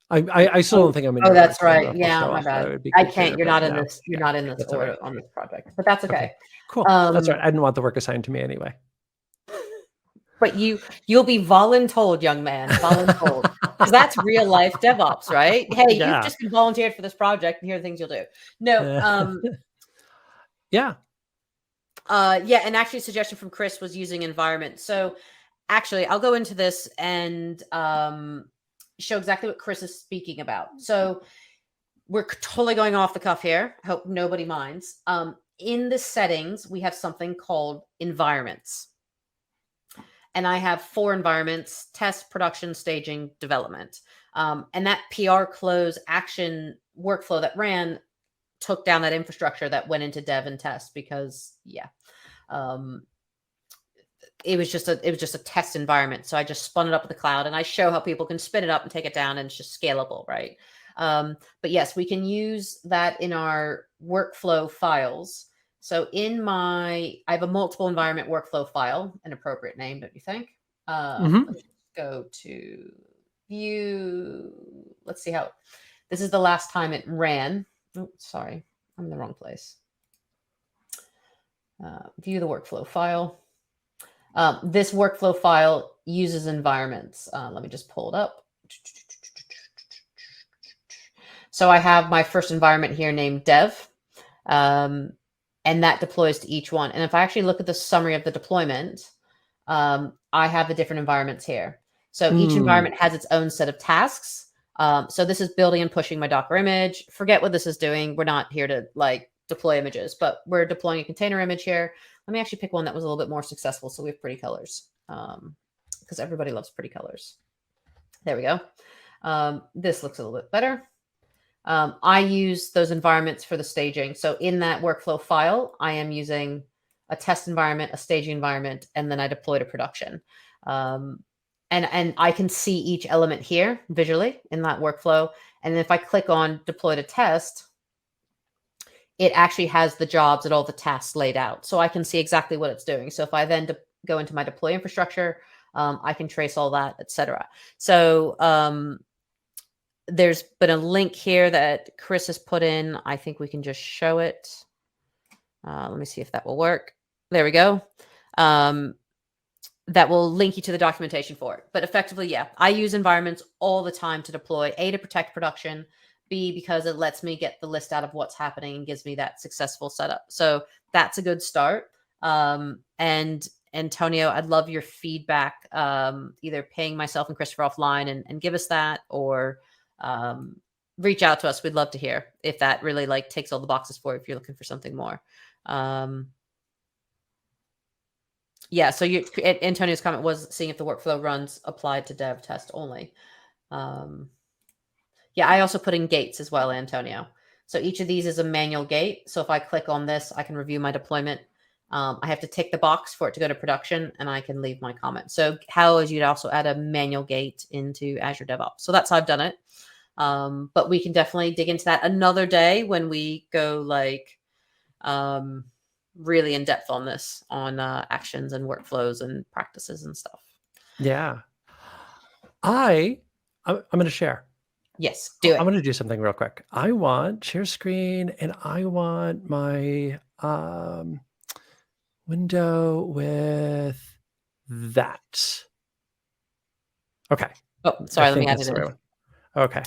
I still don't think I'm in. Oh, that's right. Yeah, my bad. I can't. You're not in this. You're not in this order on this project, but that's okay. Okay. Cool. That's right. I didn't want the work assigned to me anyway. But you'll be voluntold, young man. Voluntold. Because that's real life DevOps, right? Hey, you've just been volunteered for this project, and here are the things you'll do. No. Yeah. Yeah, and actually, a suggestion from Chris was using environment. So, actually, I'll go into this and show exactly what Chris is speaking about. So, we're totally going off the cuff here. I hope nobody minds. In the settings, we have something called environments. And I have 4 environments: test, production, staging, development. And that PR close action workflow that ran took down that infrastructure that went into dev and test because it was just a test environment. So I just spun it up in the cloud and I show how people can spin it up and take it down, and it's just scalable, right? But yes, we can use that in our workflow files. So I have a multiple environment workflow file, an appropriate name, don't you think? Let's go to view. Let's see how, this is the last time it ran. Oh, sorry, I'm in the wrong place. View the workflow file. This workflow file uses environments. Let me just pull it up. So I have my first environment here named dev. and that deploys to each one. And if I actually look at the summary of the deployment, I have the different environments here. So each environment has its own set of tasks. So this is building and pushing my Docker image. Forget what this is doing. We're not here to like deploy images, but we're deploying a container image here. Let me actually pick one that was a little bit more successful. So we have pretty colors, because everybody loves pretty colors. There we go. This looks a little bit better. I use those environments for the staging. So in that workflow file, I am using a test environment, a staging environment, and then I deploy to production. And I can see each element here visually in that workflow. And if I click on deploy to test, it actually has the jobs and all the tasks laid out. So I can see exactly what it's doing. So if I then go into my deploy infrastructure, I can trace all that, etc. So there's been a link here that Chris has put in. I think we can just show it. Let me see if that will work. There we go. That will link you to the documentation for it. But effectively, yeah, I use environments all the time to deploy, A, to protect production, B, because it lets me get the list out of what's happening and gives me that successful setup. So that's a good start. And Antonio, I'd love your feedback, either paying myself and Christopher offline and give us that, or reach out to us. We'd love to hear if that really like takes all the boxes for you, if you're looking for something more. Yeah, so Antonio's comment was seeing if the workflow runs applied to dev test only. Yeah, I also put in gates as well, Antonio. So each of these is a manual gate. So if I click on this, I can review my deployment. I have to tick the box for it to go to production, and I can leave my comment. So how is you'd also add a manual gate into Azure DevOps. So that's how I've done it. But we can definitely dig into that another day when we go like really in depth on this, on actions and workflows and practices and stuff. Yeah. I'm going to share. Yes, do it. I'm going to do something real quick. I want share screen, and I want my window with that. Okay. Oh, sorry. Let me add it in. Okay.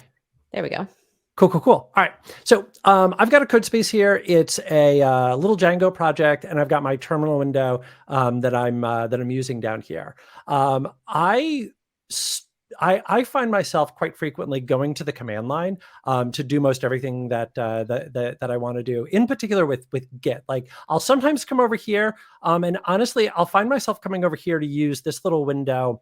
There we go. Cool. All right. So I've got a code space here. It's a little Django project, and I've got my terminal window that I'm using down here. I find myself quite frequently going to the command line to do most everything that I want to do. In particular with Git, like I'll sometimes come over here, and honestly, I'll find myself coming over here to use this little window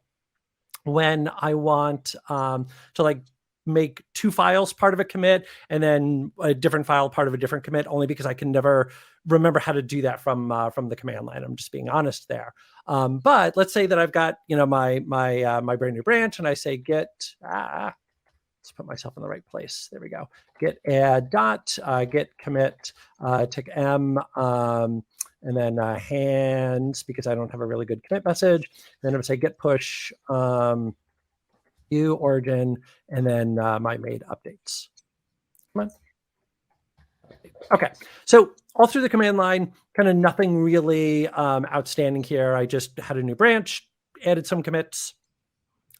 when I want to like make two files part of a commit and then a different file part of a different commit, only because I can never remember how to do that from the command line. I'm just being honest there. But let's say that I've got, my brand new branch, and I say git, let's put myself in the right place. There we go. Git add dot, git commit, tick M, and then hands, because I don't have a really good commit message. Then I'm gonna say git push, origin, and then my made updates. Come on. Okay, so all through the command line, kind of nothing really outstanding here. I just had a new branch, added some commits,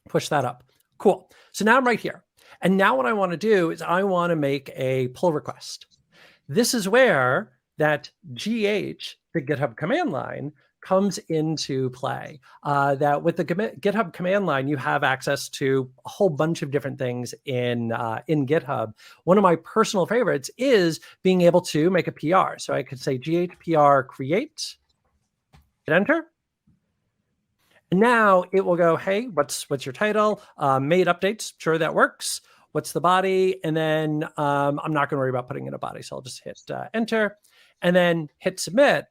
push that up. Cool. So now I'm right here. And now what I want to do is I want to make a pull request. This is where that GH, the GitHub command line, comes into play. That with the GitHub command line, you have access to a whole bunch of different things in GitHub. One of my personal favorites is being able to make a PR. So I could say GHPR create, hit enter. And now it will go, hey, what's your title? Made updates, sure, that works. What's the body? And then I'm not going to worry about putting in a body, so I'll just hit enter and then hit submit.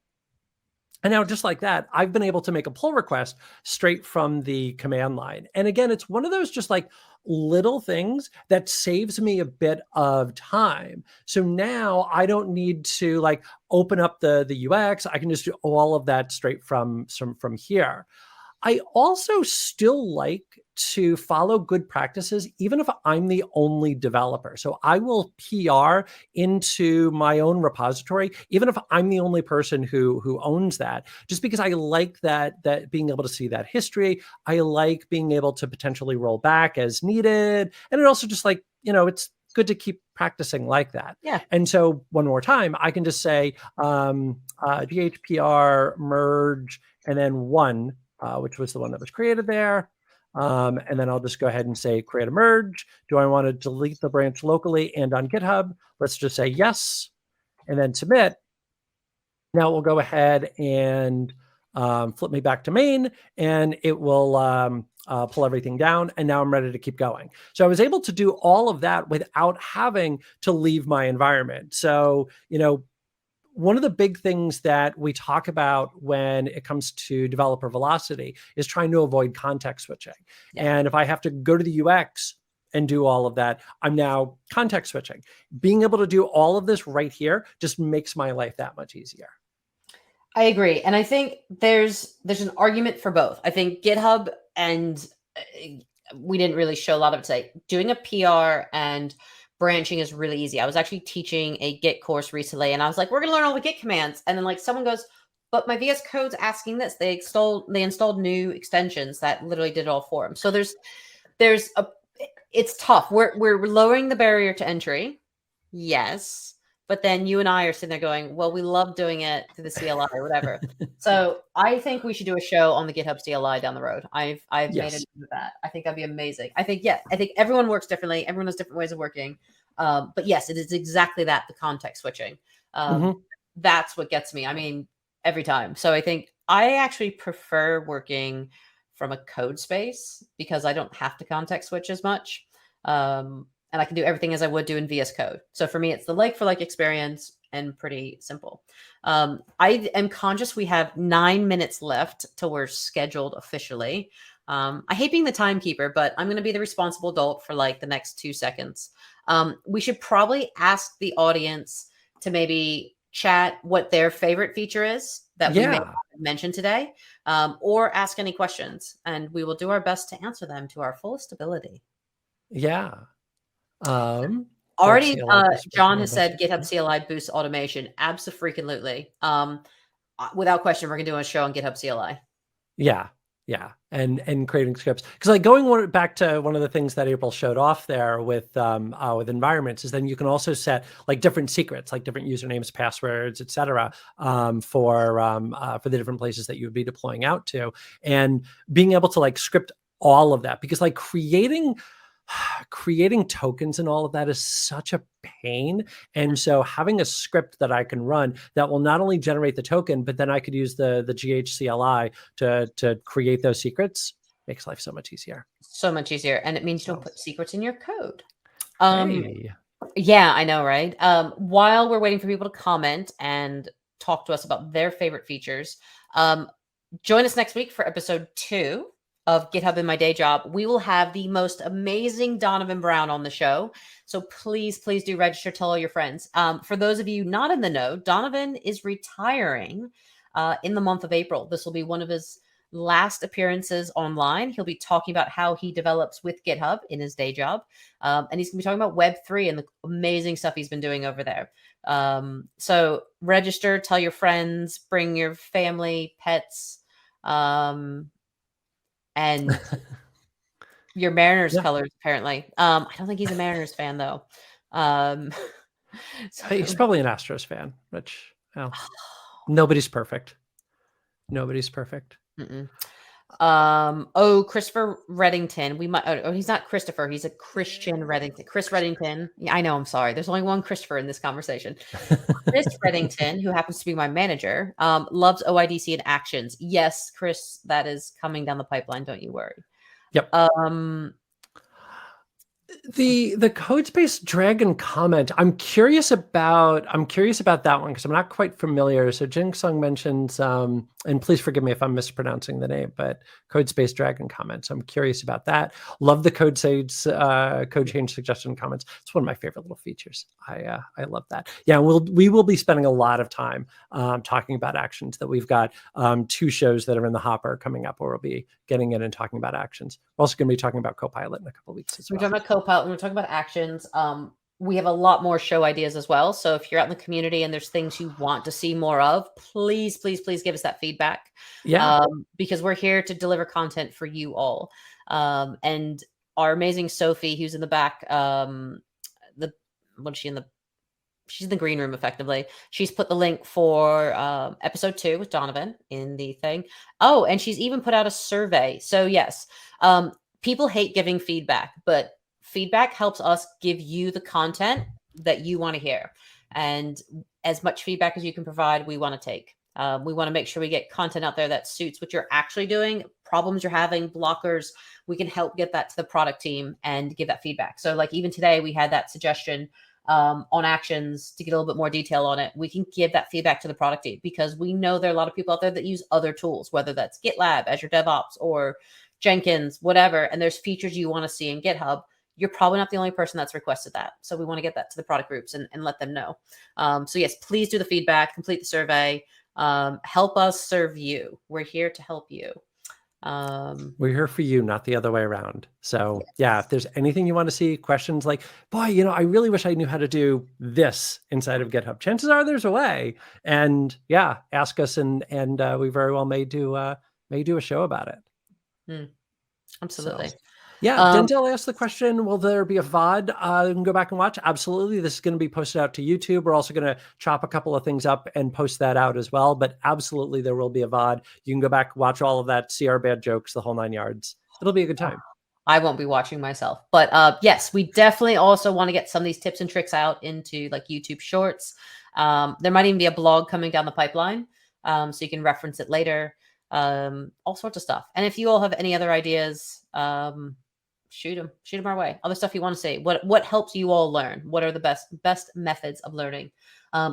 And now just like that, I've been able to make a pull request straight from the command line. And again, it's one of those just like little things that saves me a bit of time. So now I don't need to like open up the UX. I can just do all of that straight from here. I also still like to follow good practices, even if I'm the only developer. So I will PR into my own repository, even if I'm the only person who owns that, just because I like that being able to see that history. I like being able to potentially roll back as needed. And it also just like, it's good to keep practicing like that. Yeah. And so one more time, I can just say GHPR merge and then one, which was the one that was created there. And then I'll just go ahead and say create a merge. Do I want to delete the branch locally and on GitHub? Let's just say yes, and then submit. Now we'll go ahead and flip me back to main, and it will pull everything down. And now I'm ready to keep going. So I was able to do all of that without having to leave my environment. So, one of the big things that we talk about when it comes to developer velocity is trying to avoid context switching. Yeah. And if I have to go to the UX and do all of that, I'm now context switching. Being able to do all of this right here just makes my life that much easier. I agree. And I think there's an argument for both. I think GitHub, and we didn't really show a lot of it today, doing a PR and branching is really easy. I was actually teaching a Git course recently, and I was like, we're going to learn all the Git commands. And then like someone goes, but my VS Code's asking this. They installed new extensions that literally did it all for them. So it's tough. We're lowering the barrier to entry. Yes. But then you and I are sitting there going, well, we love doing it through the CLI or whatever. So I think we should do a show on the GitHub CLI down the road. I've made it into that. I think that'd be amazing. I think everyone works differently. Everyone has different ways of working. But yes, it is exactly that, the context switching. That's what gets me. I mean, every time. So I think I actually prefer working from a code space because I don't have to context switch as much. And I can do everything as I would do in VS Code. So for me, it's the like for like experience and pretty simple. I am conscious we have 9 minutes left till we're scheduled officially. I hate being the timekeeper, but I'm going to be the responsible adult for like the next 2 seconds. We should probably ask the audience to maybe chat what their favorite feature is that we may have mentioned today, or ask any questions, and we will do our best to answer them to our fullest ability. Yeah. Already, John has said GitHub CLI boosts automation. Abso-freaking-lutely. Without question, we're gonna do a show on GitHub CLI. Yeah, and creating scripts, because like going back to one of the things that April showed off there with environments is then you can also set like different secrets, like different usernames, passwords, etc., for the different places that you would be deploying out to, and being able to like script all of that, because like creating tokens and all of that is such a pain. And so having a script that I can run that will not only generate the token, but then I could use the GHCLI to create those secrets makes life so much easier. So much easier. And it means you don't put secrets in your code. Hey. Yeah, I know, right? While we're waiting for people to comment and talk to us about their favorite features, join us next week for episode 2 of GitHub in My Day Job. We will have the most amazing Donovan Brown on the show. So please do register, tell all your friends. For those of you not in the know, Donovan is retiring in the month of April. This will be one of his last appearances online. He'll be talking about how he develops with GitHub in his day job. And he's going to be talking about Web3 and the amazing stuff he's been doing over there. So register, tell your friends, bring your family, pets, and your Mariners colors, apparently. I don't think he's a Mariners fan, though. So he's probably an Astros fan, which, well, nobody's perfect. Nobody's perfect. Christopher Reddington. We might. He's not Christopher. He's a Christian Reddington. Chris Reddington. Yeah, I know. I'm sorry. There's only one Christopher in this conversation. Chris Reddington, who happens to be my manager, loves OIDC and actions. Yes, Chris, that is coming down the pipeline. Don't you worry. Yep. The code space dragon comment, I'm curious about that one because I'm not quite familiar. So Jing Sung mentions, and please forgive me if I'm mispronouncing the name, but code space dragon comments. I'm curious about that. Love the code change suggestion comments. It's one of my favorite little features. I love that. Yeah, we will be spending a lot of time talking about actions. That we've got 2 shows that are in the hopper coming up where we'll be getting in and talking about actions. We're also going to be talking about Copilot in a couple of weeks as well. We're talking about Copilot. We're talking about actions. We have a lot more show ideas as well. So if you're out in the community and there's things you want to see more of, please give us that feedback. Yeah. Because we're here to deliver content for you all. And our amazing Sophie, who's in the back, the what is she in the? She's in the green room effectively. She's put the link for episode 2 with Donovan in the thing. Oh, and she's even put out a survey. So yes, people hate giving feedback, but feedback helps us give you the content that you want to hear. And as much feedback as you can provide, we want to take. We want to make sure we get content out there that suits what you're actually doing, problems you're having, blockers. We can help get that to the product team and give that feedback. So like even today, we had that suggestion on actions to get a little bit more detail on it. We can give that feedback to the product team because we know there are a lot of people out there that use other tools, whether that's GitLab, Azure DevOps, or Jenkins, whatever. And there's features you want to see in GitHub. You're probably not the only person that's requested that. So we want to get that to the product groups and let them know. So yes, please do the feedback, complete the survey, help us serve you. We're here to help you. We're here for you, not the other way around. So yeah, if there's anything you want to see, questions like, boy, you know, I really wish I knew how to do this inside of GitHub. Chances are there's a way. And yeah, ask us, and we very well may do a show about it. Absolutely. So, yeah, Denzel asked the question, will there be a VOD you can go back and watch? Absolutely. This is going to be posted out to YouTube. We're also going to chop a couple of things up and post that out as well. But absolutely, there will be a VOD. You can go back, watch all of that, see our bad jokes, the whole 9 yards. It'll be a good time. I won't be watching myself. But yes, we definitely also want to get some of these tips and tricks out into like YouTube Shorts. There might even be a blog coming down the pipeline, so you can reference it later. All sorts of stuff. And if you all have any other ideas, shoot them our way. Other stuff you want to say, what helps you all learn? What are the best methods of learning?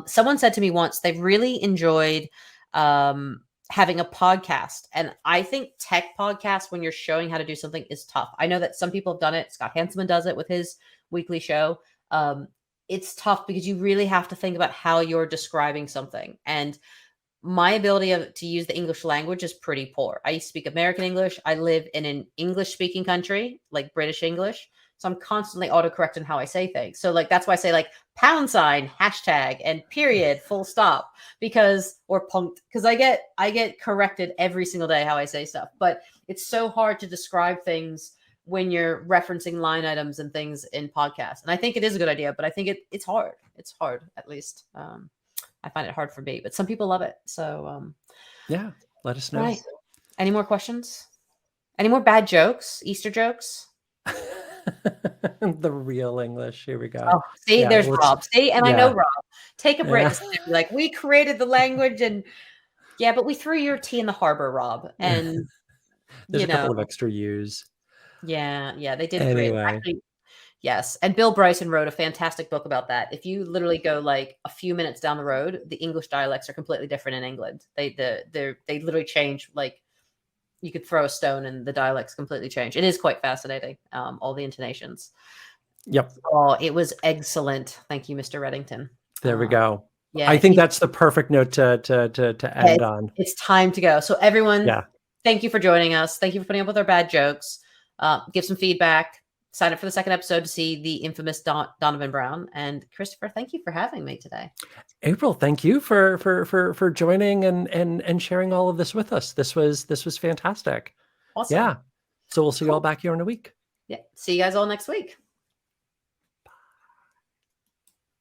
Someone said to me once, they really enjoyed, having a podcast. And I think tech podcasts, when you're showing how to do something, is tough. I know that some people have done it. Scott Hanselman does it with his weekly show. It's tough because you really have to think about how you're describing something. And my ability to use the English language is pretty poor. I speak American English. I live in an English speaking country, like British English. So I'm constantly autocorrecting how I say things. So like, that's why I say like #, hashtag, and period, full stop, or punked, because I get corrected every single day how I say stuff. But it's so hard to describe things when you're referencing line items and things in podcasts. And I think it is a good idea, but I think it's hard. It's hard, at least. I find it hard for me, but some people love it. So yeah, let us know. Right. Any more questions? Any more bad jokes? Easter jokes? The real English. Here we go. Oh, see, yeah, there's Rob. See, and I know Rob. Take a break. Yeah. Like, we created the language, and yeah, but we threw your tea in the harbor, Rob. And there's a couple of extra U's. Yeah, they did great. Actually, yes. And Bill Bryson wrote a fantastic book about that. If you literally go like a few minutes down the road, the English dialects are completely different in England. They literally change. Like, you could throw a stone and the dialects completely change. It is quite fascinating. All the intonations. Yep. Oh, it was excellent. Thank you, Mr. Reddington. There we go. Yeah. I think that's the perfect note to end on. It's time to go. So everyone, thank you for joining us. Thank you for putting up with our bad jokes. Give some feedback. Sign up for the second episode to see the infamous Donovan Brown. And Christopher, thank you for having me today. April, thank you for joining and sharing all of this with us. This was fantastic. Awesome. Yeah. So we'll see you all back here in a week. Yeah. See you guys all next week.